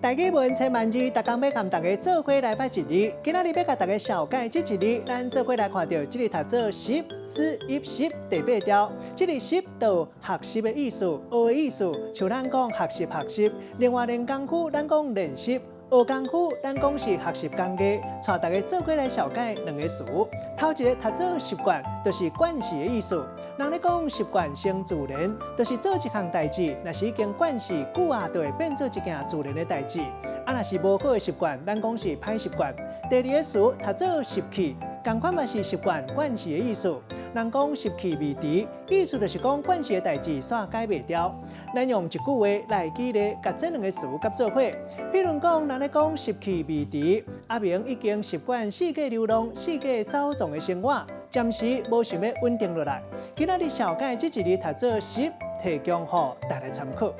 大家问千万字，大家要和大家做伙来拜一日。今仔日要甲大家小解这一日，咱做伙来看到这日读做10、4、10第8条。这里10就学习的意思，学的意思，像咱讲学习。另外练功夫，咱讲练习。学功夫，咱讲是学习工艺，带大家做伙来小解两个词。头一个读做习惯，就是惯习的意思。人咧讲习惯生自然，就是做一项代志，若是已经惯习久啊，就会变做一件自然的代志。啊，若是无好的习惯，咱讲是歹习惯。第二个词读做习气，同款嘛是习惯惯习的意思。人讲习气未除，意思就是讲惯习的代志煞改袂掉。咱用一句话来举例，甲这两个词夹做伙。比如讲，人咧讲习气未除，阿明已经习惯四界流浪、四界走动的生活，暂时无想要稳定落来。今仔日小解这一日读做10，提供予大家参考。